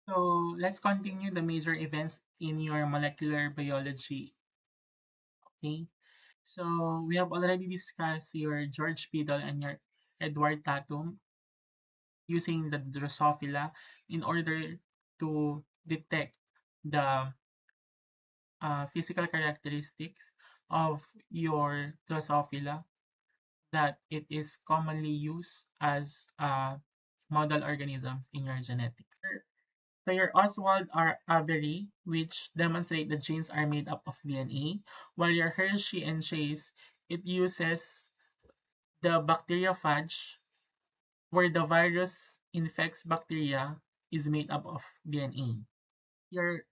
So let's continue the major events in your molecular biology. Okay. So we have already discussed your George Biddle and your Edward Tatum using the Drosophila in order to detect the physical characteristics of your Drosophila that it is commonly used as model organisms in your genetics. So your Oswald are Avery, which demonstrate the genes are made up of DNA, while your Hershey and Chase, it uses the bacteriophage, where the virus infects bacteria, is made up of DNA. Your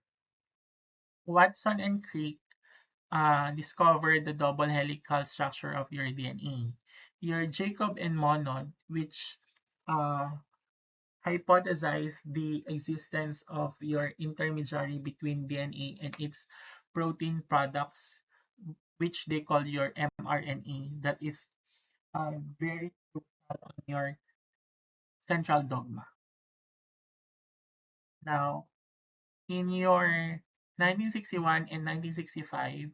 Watson and Crick discovered the double helical structure of your DNA. Your Jacob and Monod, which uh, hypothesized the existence of your intermediary between DNA and its protein products, which they call your mRNA, that is very crucial on your central dogma. Now, in your 1961 and 1965,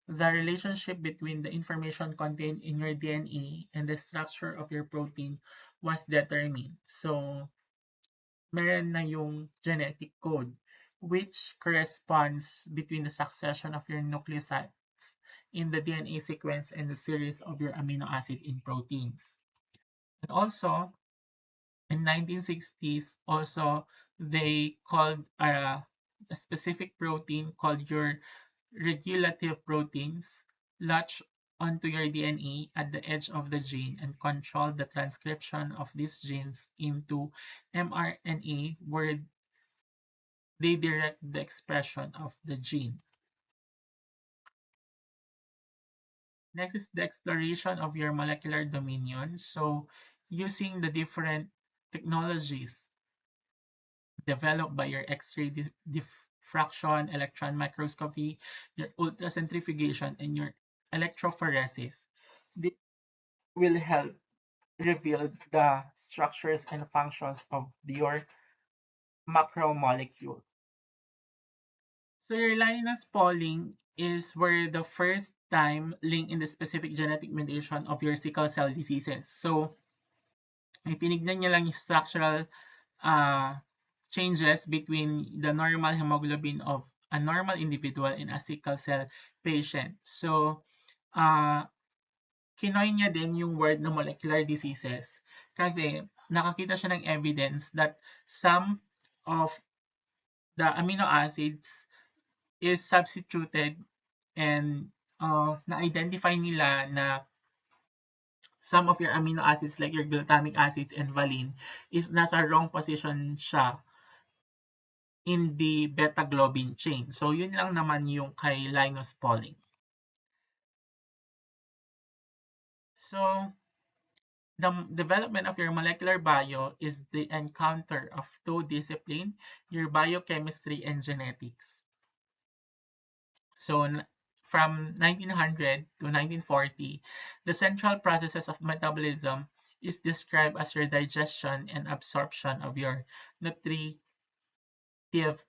the relationship between the information contained in your DNA and the structure of your protein was determined. So, meron na yung genetic code which corresponds between the succession of your nucleosides in the DNA sequence and the series of your amino acid in proteins. And also, in 1960s, also they called a specific protein called your regulative proteins latch onto your DNA at the edge of the gene and control the transcription of these genes into mRNA where they direct the expression of the gene. Next is the exploration of your molecular dominion. So using the different technologies developed by your X-ray diffraction, electron microscopy, your ultracentrifugation, and your electrophoresis, this will help reveal the structures and functions of your macromolecules. So your Linus Pauling is where the first time link in the specific genetic mutation of your sickle cell diseases. So, tinignan niya lang yung structural uh, changes between the normal hemoglobin of a normal individual and a sickle cell patient. So, uh, kinoy niya din yung word na molecular diseases kasi nakakita siya ng evidence that some of the amino acids is substituted and na-identify nila na some of your amino acids like your glutamic acids and valine is nasa wrong position siya in the beta globin chain. So yun lang naman yung kay Linus Pauling. So the development of your molecular bio is the encounter of two disciplines, your biochemistry and genetics. So from 1900 to 1940, the central processes of metabolism is described as your digestion and absorption of your nutritive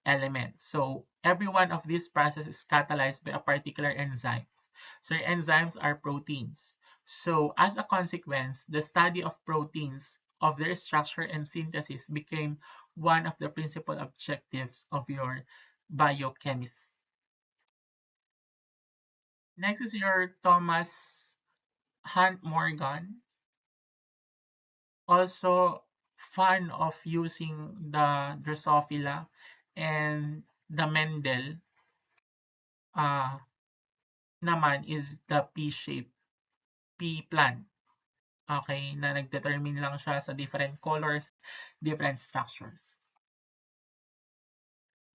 elements. So every one of these processes is catalyzed by a particular enzymes. So your enzymes are proteins. So as a consequence, the study of proteins, of their structure and synthesis became one of the principal objectives of your biochemistry. Next is your Thomas Hunt Morgan, also fan of using the Drosophila and the Mendel uh, naman is the P-shape, P plant. Okay, na nag-determine lang siya sa different colors, different structures.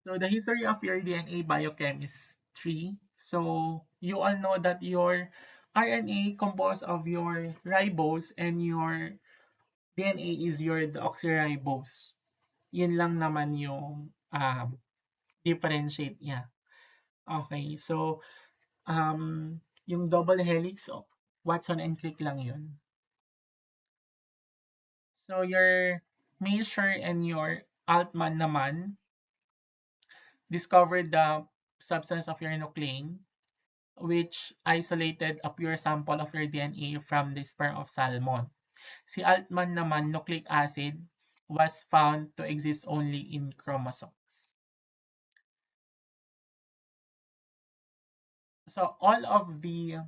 So the history of your DNA biochemistry. So you all know that your RNA composed of your ribose and your DNA is your deoxyribose. Yun lang naman yung differentiate niya. Okay, so yung double helix, Watson and Crick lang yun. So your Measure and your Altman naman, discovered the substance of your nuclein, which isolated a pure sample of your DNA from the sperm of salmon. Si Altman naman, nucleic acid was found to exist only in chromosomes. So all of the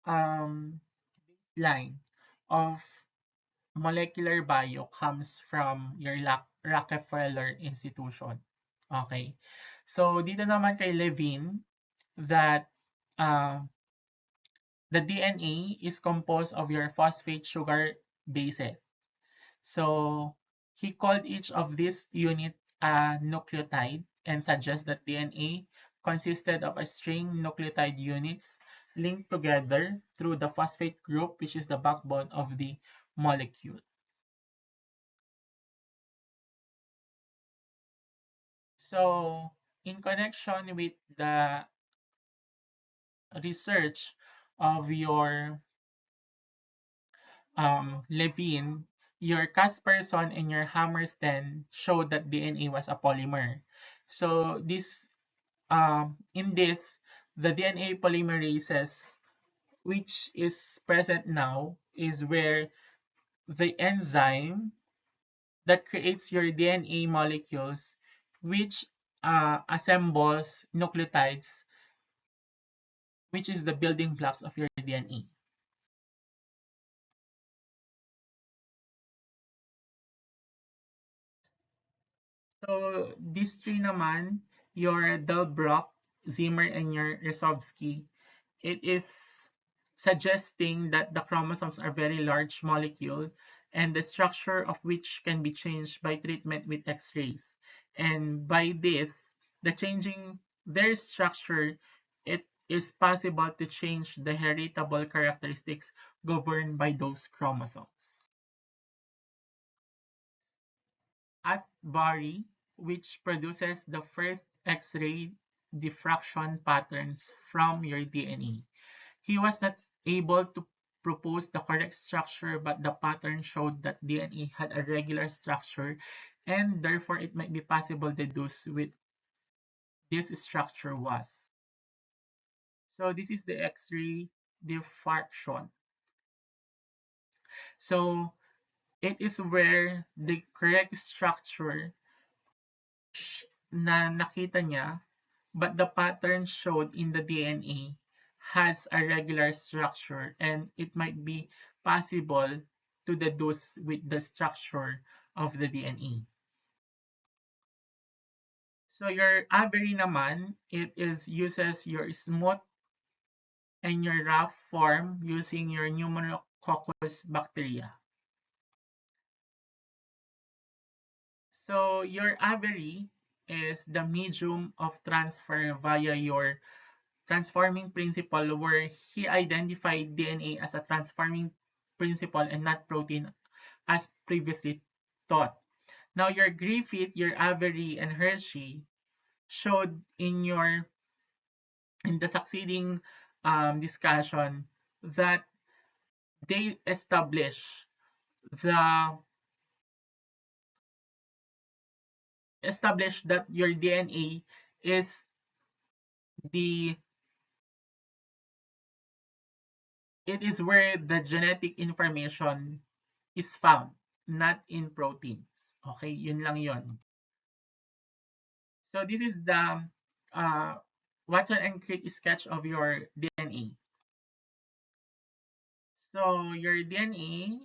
um, line of molecular bio comes from your Rockefeller Institution. Okay. So dito naman kay Levine that uh, the DNA is composed of your phosphate sugar bases. So he called each of these units a nucleotide and suggests that DNA consisted of a string nucleotide units linked together through the phosphate group, which is the backbone of the molecule. So in connection with the research of your Levine, your Casperson and your Hammerstein showed that DNA was a polymer. So in this, the DNA polymerases, which is present now, is where the enzyme that creates your DNA molecules, which assembles nucleotides, which is the building blocks of your DNA. So these three naman, your Delbruck, Zimmer, and your Rosovsky, it is suggesting that the chromosomes are very large molecule and the structure of which can be changed by treatment with X-rays. And by this, the changing their structure, it is possible to change the heritable characteristics governed by those chromosomes. Astbury, which produces the first X-ray diffraction patterns from your DNA. He was not able to propose the correct structure, but the pattern showed that DNA had a regular structure, and therefore it might be possible to deduce what this structure was. So this is the X-ray diffraction. So it is where the correct structure na nakita niya, but the pattern showed in the DNA has a regular structure and it might be possible to deduce with the structure of the DNA. So your Avery naman, it is uses your smooth and your rough form using your pneumococcus bacteria. So your Avery is the medium of transfer via your transforming principle where he identified DNA as a transforming principle and not protein as previously thought. Now your Griffith, your Avery, and Hershey showed in the succeeding discussion that they the established that your DNA is the it is where the genetic information is found, not in proteins. Okay, yun lang yun. So this is the uh, Watson and Crick sketch of your DNA. So your DNA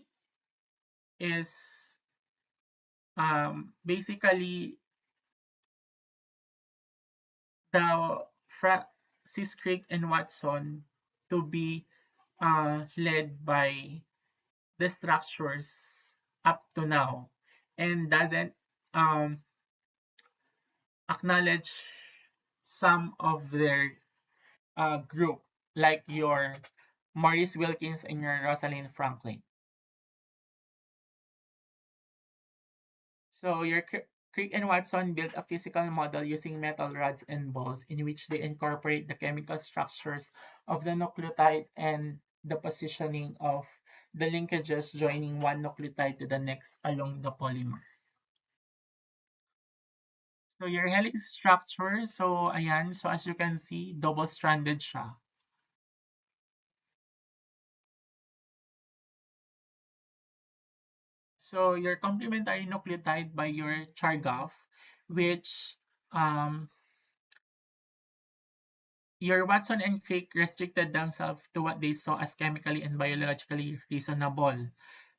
is basically the Francis Crick and Watson to be led by the structures up to now and doesn't um, acknowledge some of their group, like your Maurice Wilkins and your Rosalind Franklin. So your Crick and Watson built a physical model using metal rods and balls in which they incorporate the chemical structures of the nucleotide and the positioning of the linkages joining one nucleotide to the next along the polymer. So your helix structure, so ayan, so as you can see, double-stranded siya. So your complementary nucleotide by your Chargaff, which um, your Watson and Crick restricted themselves to what they saw as chemically and biologically reasonable.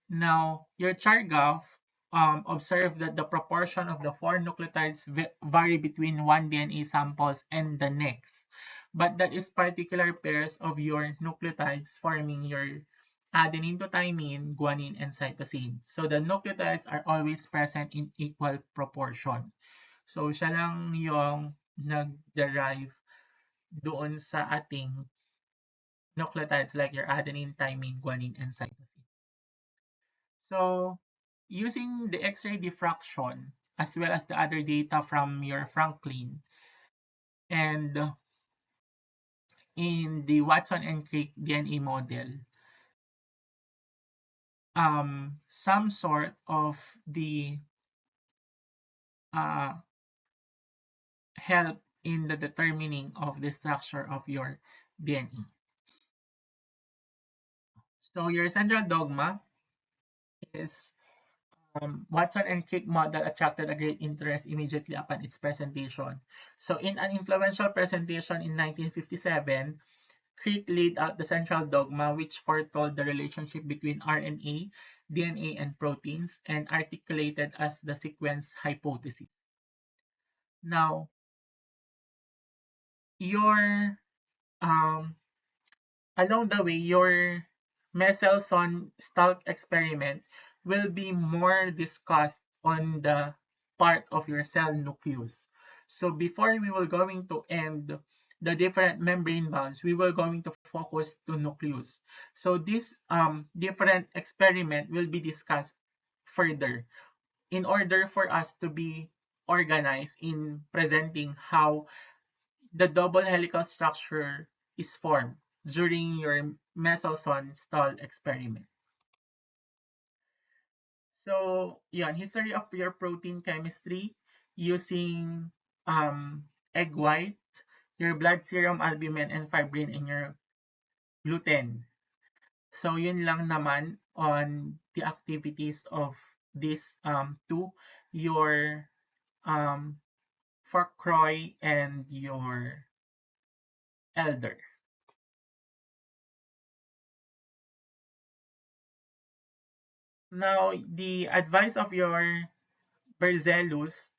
Now, your Chargaff observed that the proportion of the four nucleotides vary between one DNA samples and the next, but that is particular pairs of your nucleotides forming your adenine to thymine, guanine, and cytosine. So the nucleotides are always present in equal proportion. So siya lang yung nag-derive doon sa ating nucleotides like your adenine, thymine, guanine, and cytosine. So, using the X-ray diffraction as well as the other data from your Franklin and in the Watson and Crick DNA model, some sort of the uh, help in the determining of the structure of your DNA. So your central dogma is Watson and Crick model attracted a great interest immediately upon its presentation. So in an influential presentation in 1957, Crick laid out the central dogma which foretold the relationship between RNA, DNA, and proteins and articulated as the sequence hypothesis. Now, your um, along the way, your Mendelssohn-Stalk experiment will be more discussed on the part of your cell nucleus. So before we will going to end the different membrane bonds, we will going to focus to nucleus. So this different experiment will be discussed further in order for us to be organized in presenting how the double helical structure is formed during your Mendelssohn stall experiment. So, yun, history of your protein chemistry using egg white, your blood serum albumin and fibrin, and your gluten. So, yun lang naman on the activities of these two, your um, Fourcroy and your Elder. Now, the advice of your Berzelius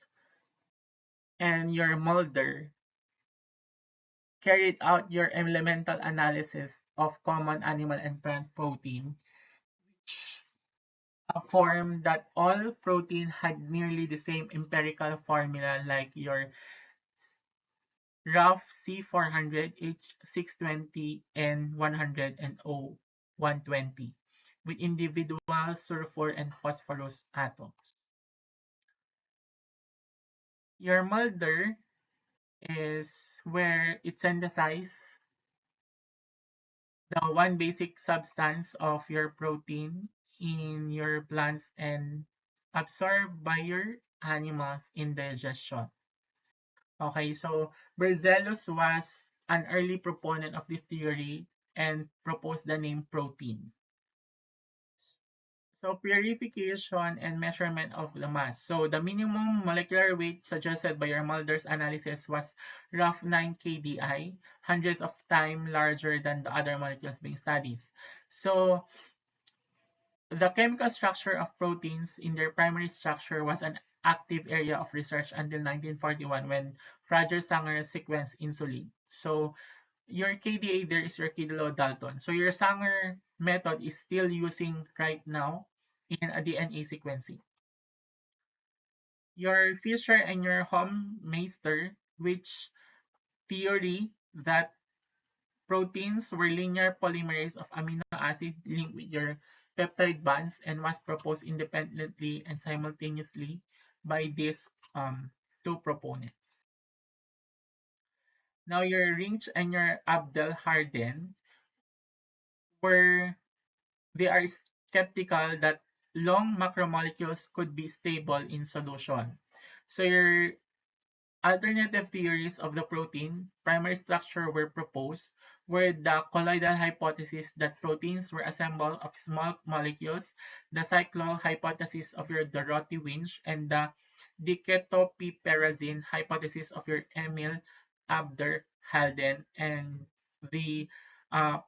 and your Mulder carried out your elemental analysis of common animal and plant protein, affirmed that all protein had nearly the same empirical formula like your RAF C400, H620, N100, and O120 with individual sulfur and phosphorus atoms. Your Mulder is where it synthesizes the one basic substance of your protein in your plants and absorbed by your animals in digestion. Okay, so Berzelius was an early proponent of this theory and proposed the name protein. So purification and measurement of the mass. So the minimum molecular weight suggested by your Mulder's analysis was rough 9 kDi, hundreds of times larger than the other molecules being studied. So the chemical structure of proteins in their primary structure was an active area of research until 1941 when Fraser Sanger sequenced insulin. So your KDA there is your kilodalton. So your Sanger method is still using right now in a DNA sequencing. Your Fisher and your Hoffmeister, which theory that proteins were linear polymerase of amino acid linked with your peptide bonds and was proposed independently and simultaneously by these two proponents. Now your Rinch and your Abdel Harden were they are skeptical that long macromolecules could be stable in solution. So your Alternative theories of the protein primary structure were proposed, were the colloidal hypothesis that proteins were assembled of small molecules, the cycloid hypothesis of your Dorothy Winch, and the diketopiperazine hypothesis of your Emil Abderhalden, and the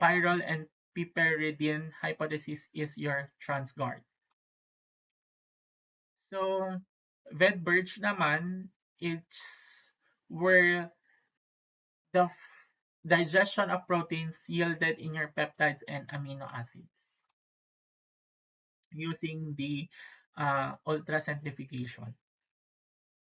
pyrrole and piperidine hypothesis is your Transgard. So, Vedberg naman, it's where the digestion of proteins yielded in your peptides and amino acids using the ultracentrifugation.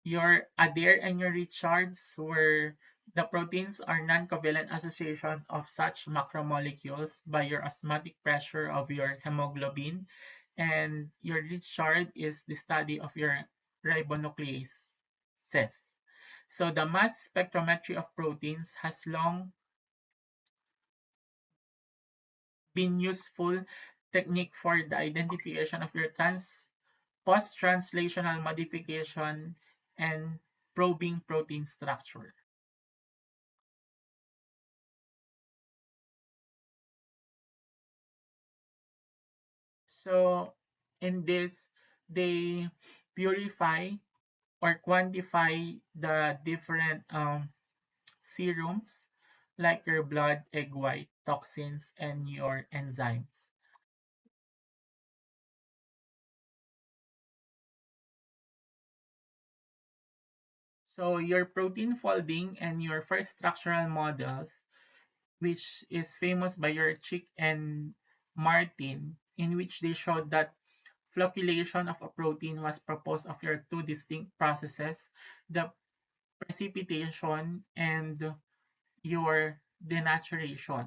Your Adair and your Richards were the proteins are non-covalent association of such macromolecules by your osmotic pressure of your hemoglobin, and your Richard is the study of your ribonucleases. So the mass spectrometry of proteins has long been useful technique for the identification of your post-translational modification and probing protein structure. So in this, they purify or quantify the different serums like your blood, egg white, toxins, and your enzymes. So your protein folding and your first structural models, which is famous by your Chick and Martin, in which they showed that flocculation of a protein was proposed of your two distinct processes, the precipitation and your denaturation.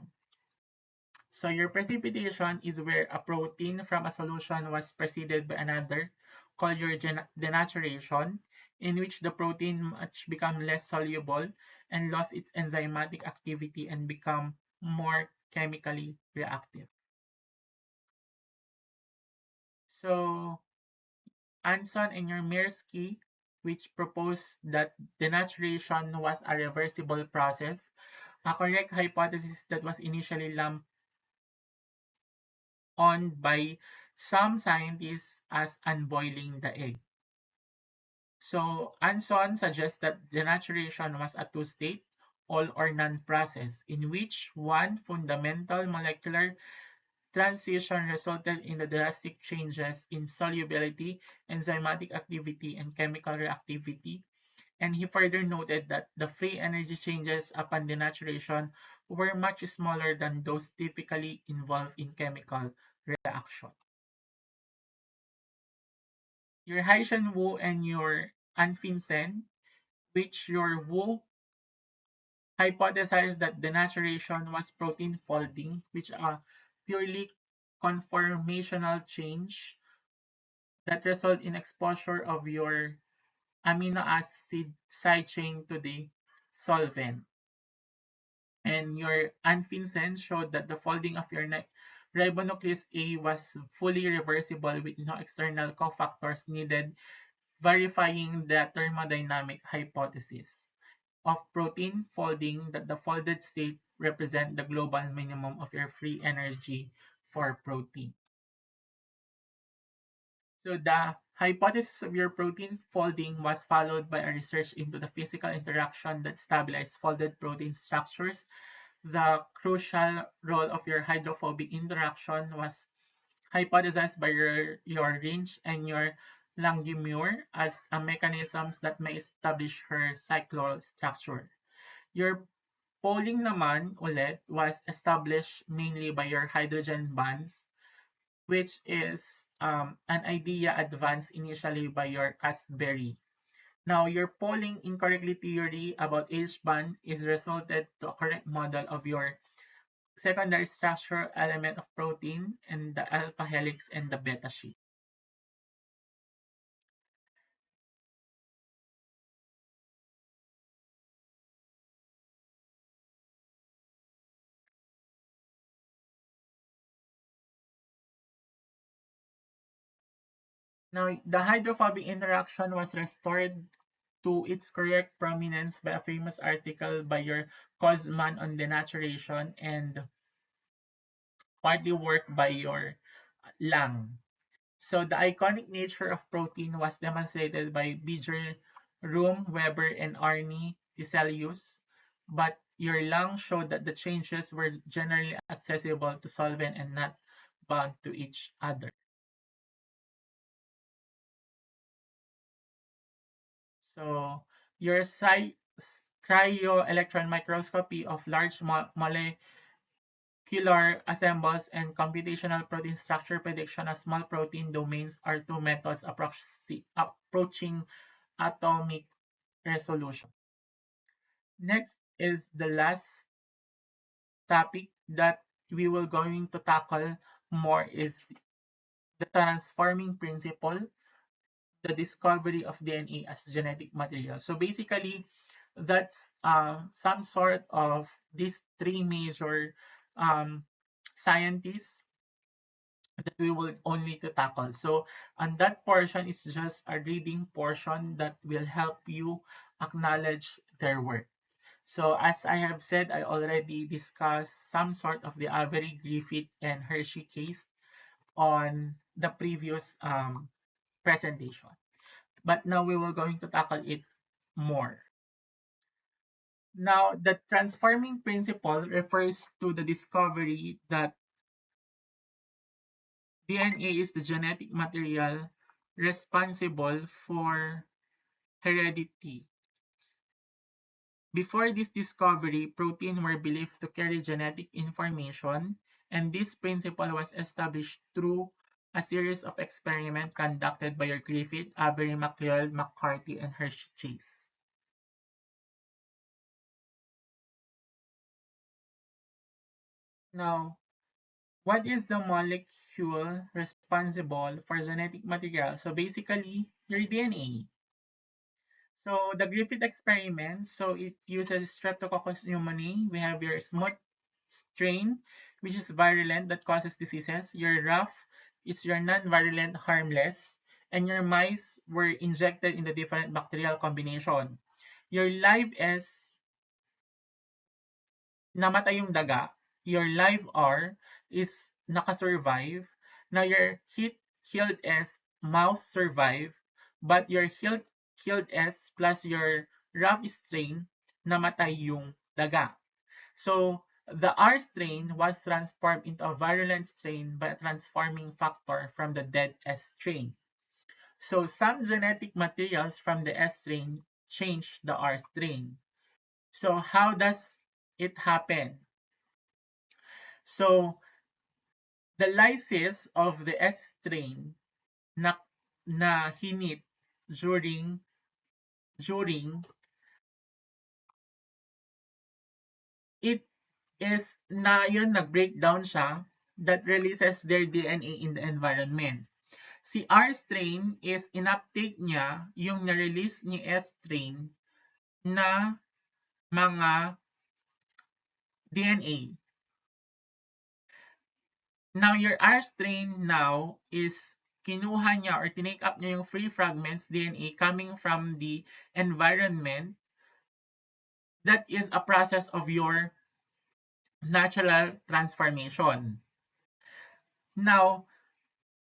So your precipitation is where a protein from a solution was preceded by another, called your denaturation, in which the protein much become less soluble and lost its enzymatic activity and become more chemically reactive. So Anson and your Mirsky, which proposed that denaturation was a reversible process, a correct hypothesis that was initially lumped on by some scientists as unboiling the egg. So Anson suggests that denaturation was a two-state, all or none process, in which one fundamental molecular transition resulted in the drastic changes in solubility, enzymatic activity, and chemical reactivity. And he further noted that the free energy changes upon denaturation were much smaller than those typically involved in chemical reaction. Your Haitian Wu and your Anfinsen, which your Wu hypothesized that denaturation was protein folding, which a purely conformational change that result in exposure of your amino acid side chain to the solvent. And your Anfinsen showed that the folding of your ribonuclease A was fully reversible with no external cofactors needed, verifying the thermodynamic hypothesis of protein folding that the folded state represent the global minimum of your free energy for protein. So the hypothesis of your protein folding was followed by a research into the physical interaction that stabilized folded protein structures. The crucial role of your hydrophobic interaction was hypothesized by your range and your Langmuir as a mechanisms that may establish her cycloid structure. Your polling naman ulit was established mainly by your hydrogen bonds, which is an idea advanced initially by your Asbury. Now, your polling incorrectly theory about H-band is resulted to a correct model of your secondary structure element of protein and the alpha helix and the beta sheet. Now, the hydrophobic interaction was restored to its correct prominence by a famous article by your Cosman on denaturation and partly work by your Lang. So the iconic nature of protein was demonstrated by Beecher, Room, Weber, and Arne Tiselius, but your Lang showed that the changes were generally accessible to solvent and not bound to each other. So your cryo-electron microscopy of large molecular assembles and computational protein structure prediction of small protein domains are two methods approaching atomic resolution. Next is the last topic that we will going to tackle more is the transforming principle, the discovery of DNA as genetic material. So basically, that's some sort of these three major um, scientists that we will only to tackle. So on that portion is just a reading portion that will help you acknowledge their work. So as I have said, I already discussed some sort of the Avery Griffith and Hershey case on the previous presentation. But now we will going to tackle it more. Now, the transforming principle refers to the discovery that DNA is the genetic material responsible for heredity. Before this discovery, proteins were believed to carry genetic information, and this principle was established through a series of experiments conducted by Griffith, Avery, MacLeod, McCarthy, and Hershey Chase. Now, what is the molecule responsible for genetic material? So basically, your DNA. So the Griffith experiment, so it uses Streptococcus pneumoniae. We have your smooth strain, which is virulent that causes diseases. Your rough, it's your non-virulent, harmless. And your mice were injected in the different bacterial combination. Your live S, namatay yung daga. Your live R is nakasurvive. Now your killed S, mouse survive. But your killed S plus your rough strain, namatay yung daga. So the R strain was transformed into a virulent strain by a transforming factor from the dead S strain. So some genetic materials from the S strain change the R strain. So how does it happen? So the lysis of the S strain na, na hinit during it is na yun nag-breakdown siya that releases their DNA in the environment. Si R strain is inuptake niya yung na-release ni S strain na mga DNA. Now your R strain now is kinuha niya or tinake up niya yung free fragments DNA coming from the environment. That is a process of your natural transformation. Now,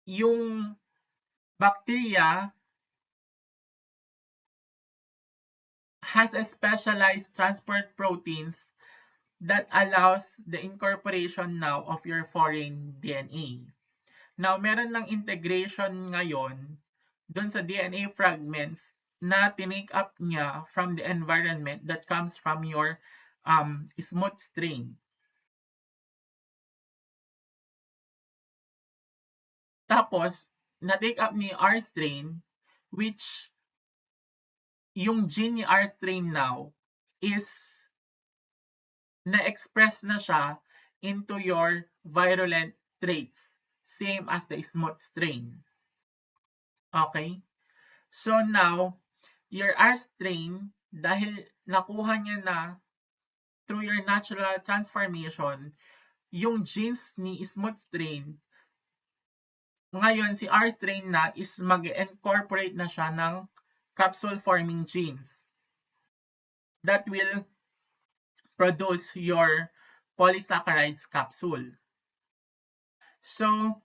yung bacteria has a specialized transport proteins that allows the incorporation now of your foreign DNA. Now, meron ng integration ngayon dun sa DNA fragments na tinake up niya from the environment that comes from your smooth strain. Tapos, na-take up ni R strain, which yung gene ni R strain now is na-express na siya into your virulent traits, same as the smooth strain. Okay? So now, your R strain, dahil nakuha niya na through your natural transformation, yung genes ni smooth strain, ngayon si R strain na is mag-incorporate na siya ng capsule-forming genes that will produce your polysaccharides capsule. So,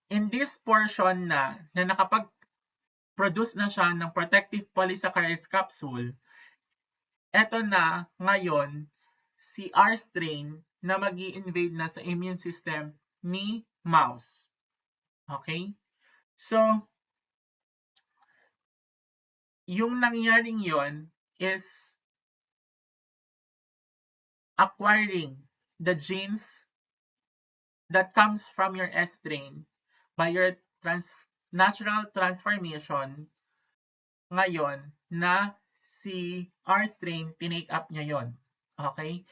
in this portion na nakapag-produce na siya ng protective polysaccharides capsule, eto na ngayon si R strain na mag-i-invade na sa immune system ni mouse. Okay? So, yung nangyaring yon is acquiring the genes that comes from your S strain by your natural transformation ngayon na si R strain, tinake up niya yon. Okay?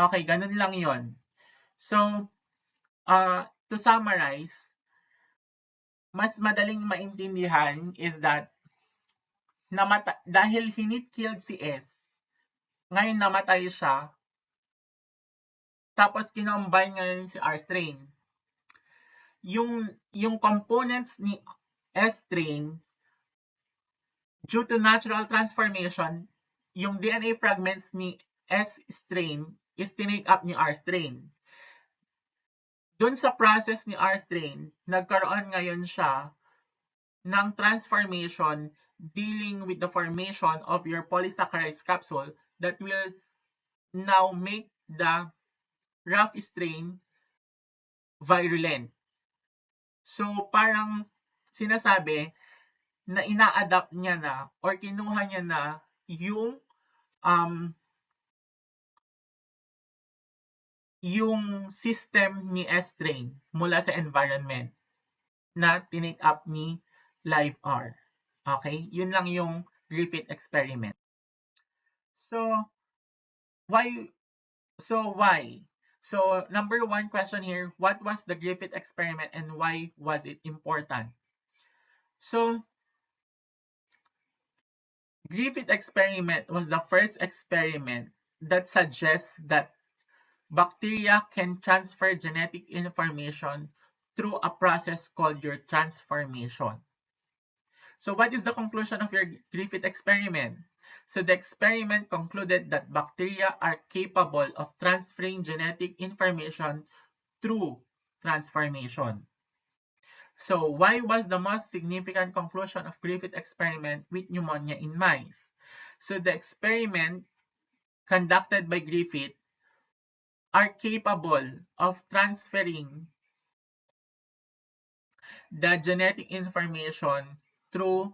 Okay, ganun lang yon. So, to summarize, mas madaling maintindihan is that dahil hinit-killed si S, ngayon namatay siya, tapos kinombine ngayon si R strain. Yung components ni S strain, due to natural transformation, yung DNA fragments ni S strain is tinake up ni R strain. Dun sa process ni R strain, nagkaroon ngayon siya ng transformation dealing with the formation of your polysaccharides capsule that will now make the rough strain virulent. So, parang sinasabi na ina-adapt niya na or kinuha niya na yung system ni S strain mula sa environment na tinake up ni live R. Okay? Yun lang yung Griffith experiment. So, why? So, number one question here, what was the Griffith experiment and why was it important? So, Griffith experiment was the first experiment that suggests that bacteria can transfer genetic information through a process called your transformation. So what is the conclusion of your Griffith experiment? So the experiment concluded that bacteria are capable of transferring genetic information through transformation. So why was the most significant conclusion of Griffith experiment with pneumonia in mice? So the experiment conducted by Griffith are capable of transferring the genetic information through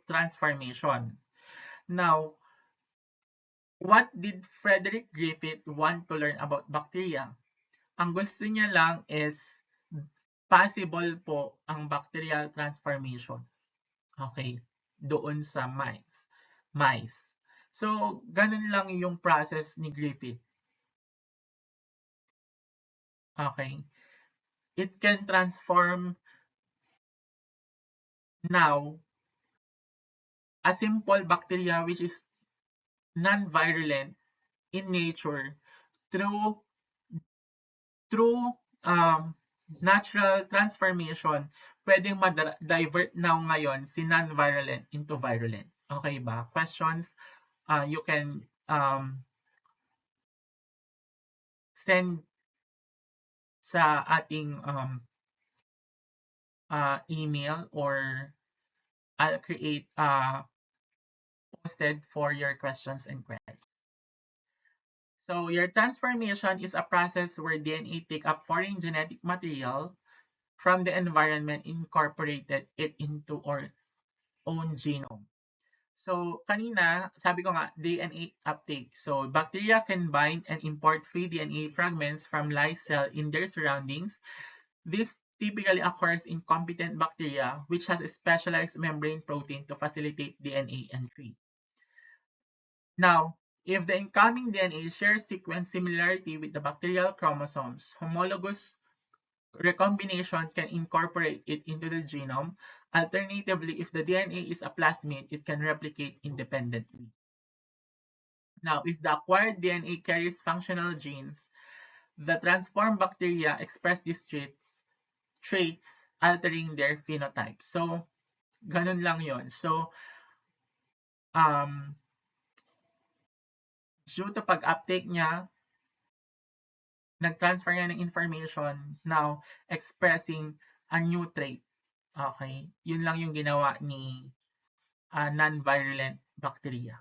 transformation. Now, what did Frederick Griffith want to learn about bacteria? Ang gusto niya lang is possible po ang bacterial transformation. Okay, doon sa mice. So, ganun lang yung process ni Griffith. Okay. It can transform now a simple bacteria which is non-virulent in nature through natural transformation, pwedeng ma-divert now ngayon si non-virulent into virulent. Okay ba? Questions? You can send sa ating email or I'll create posted for your questions and queries. So your transformation is a process where DNA take up foreign genetic material from the environment, incorporated it into our own genome. So kanina, sabi ko nga, DNA uptake. So bacteria can bind and import free DNA fragments from live cell in their surroundings. This typically occurs in competent bacteria, which has a specialized membrane protein to facilitate DNA entry. Now, if the incoming DNA shares sequence similarity with the bacterial chromosomes, homologous recombination can incorporate it into the genome. Alternatively, if the DNA is a plasmid, it can replicate independently. Now, if the acquired DNA carries functional genes, the transformed bacteria express these traits altering their phenotype. So, ganun lang yon. So, um, due to pag-uptake niya, nag-transfer niya ng information, now expressing a new trait. Okay? Yun lang yung ginawa ni non-virulent bacteria.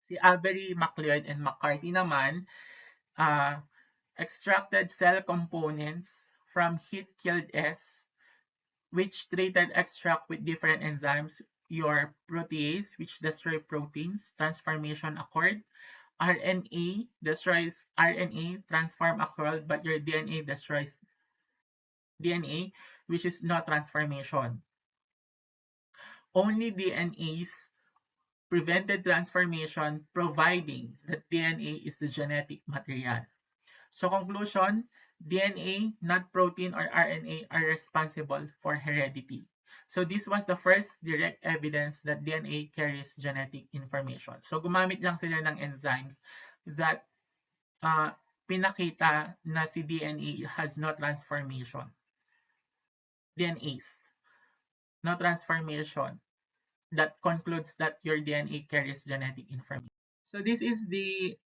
Si Avery, MacLeod, and McCarthy naman, extracted cell components from heat-killed S, which treated extract with different enzymes. Your protease, which destroy proteins, transformation occurred. RNA destroys RNA, transform occurred, but your DNA destroys DNA, which is no transformation. Only DNAs prevented transformation, providing that DNA is the genetic material. So conclusion, DNA, not protein or RNA, are responsible for heredity. So this was the first direct evidence that DNA carries genetic information. So gumamit lang sila ng enzymes that pinakita na si DNA has no transformation. DNAs, no transformation, that concludes that your DNA carries genetic information. So this is the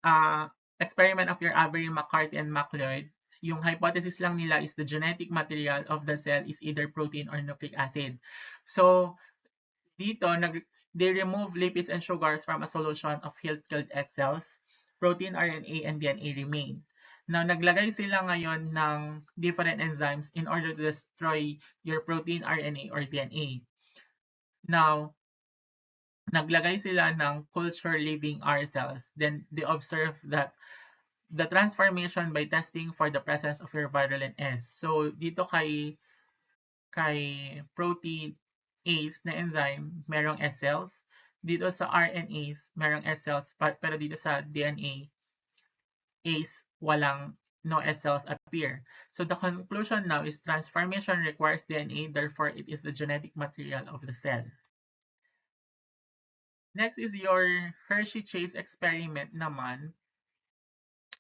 experiment of your Avery, McCarthy, and MacLeod. Yung hypothesis lang nila is the genetic material of the cell is either protein or nucleic acid. So dito, they remove lipids and sugars from a solution of heat-killed S cells. Protein, RNA, and DNA remain. Now, naglagay sila ngayon ng different enzymes in order to destroy your protein, RNA, or DNA. Now, naglagay sila ng culture living R cells. Then, they observe that the transformation by testing for the presence of your virulent S. So, dito kay protease na enzyme, merong S cells. Dito sa RNAs, merong S cells, pero dito sa DNA, walang no S cells appear. So the conclusion now is transformation requires DNA, therefore it is the genetic material of the cell. Next is your Hershey-Chase experiment naman.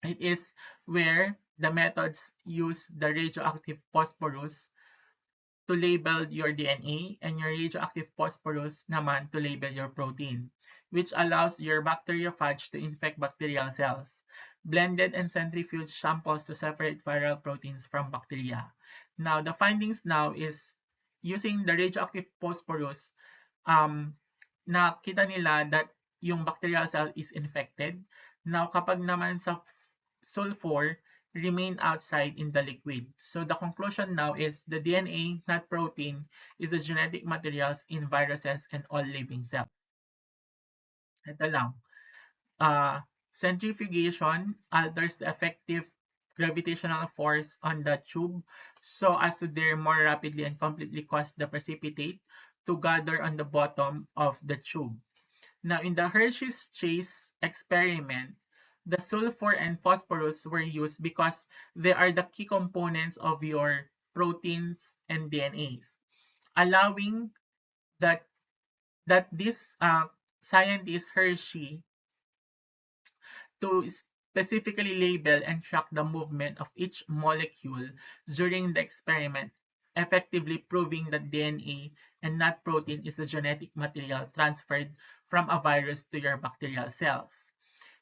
It is where the methods use the radioactive phosphorus to label your DNA and your radioactive phosphorus naman to label your protein, which allows your bacteriophage to infect bacterial cells. Blended and centrifuge samples to separate viral proteins from bacteria. Now, the findings now is using the radioactive phosphorus, nakita nila that yung bacterial cell is infected. Now, kapag naman sa sulfur, remain outside in the liquid. So the conclusion now is the DNA, not protein, is the genetic materials in viruses and all living cells. Ito lang. Centrifugation alters the effective gravitational force on the tube so as to dare more rapidly and completely cause the precipitate to gather on the bottom of the tube. Now, in the Hershey's Chase experiment, the sulfur and phosphorus were used because they are the key components of your proteins and DNAs, allowing that this scientist Hershey to specifically label and track the movement of each molecule during the experiment, effectively proving that DNA and not protein is a genetic material transferred from a virus to your bacterial cells.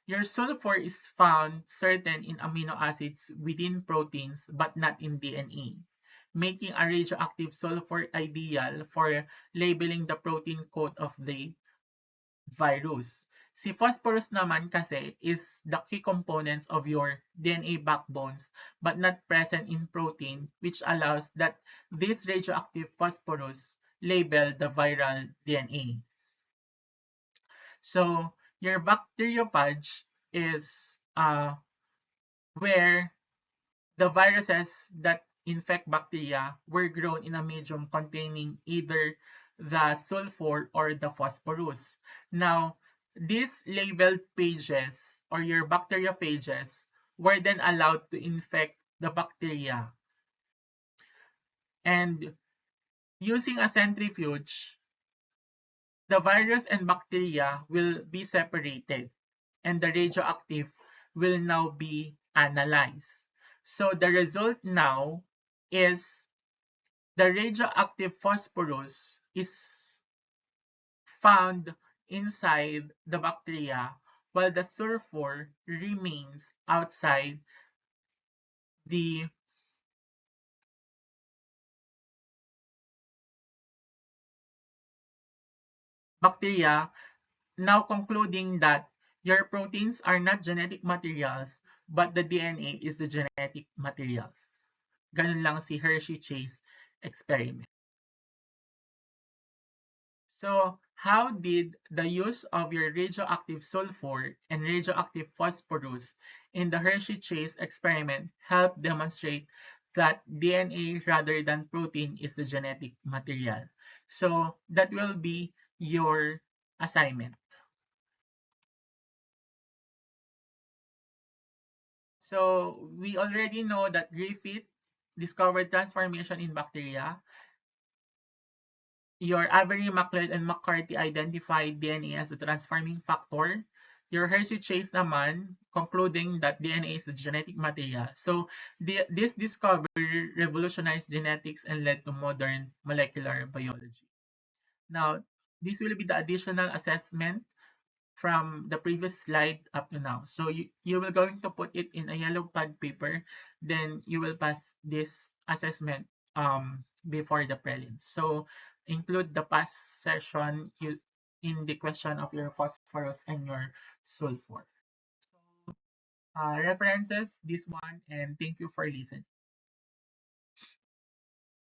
Your sulfur is found certain in amino acids within proteins but not in DNA, making a radioactive sulfur ideal for labeling the protein code of the virus. Si phosphorus naman kasi is the key components of your DNA backbones but not present in protein, which allows that this radioactive phosphorus label the viral DNA. So your bacteriophage is where the viruses that infect bacteria were grown in a medium containing either the sulfur or the phosphorus. Now, these labeled pages or your bacteriophages were then allowed to infect the bacteria. And using a centrifuge, the virus and bacteria will be separated and the radioactive will now be analyze. So the result now is the radioactive phosphorus is found inside the bacteria while the sulfur remains outside the bacteria, now concluding that your proteins are not genetic materials but the DNA is the genetic materials. Ganun lang si Hershey-Chase experiment. So, how did the use of your radioactive sulfur and radioactive phosphorus in the Hershey-Chase experiment help demonstrate that DNA rather than protein is the genetic material? So, that will be your assignment. So, we already know that Griffith discovered transformation in bacteria. Your Avery, MacLeod, and McCarthy identified DNA as a transforming factor. Your Hershey-Chase naman concluding that DNA is the genetic material. So this discovery revolutionized genetics and led to modern molecular biology. Now, this will be the additional assessment from the previous slide up to now. So you will going to put it in a yellow pad paper, then you will pass this assessment before the prelims. So include the past session in the question of your phosphorus and your sulfur. References, this one, and thank you for listening.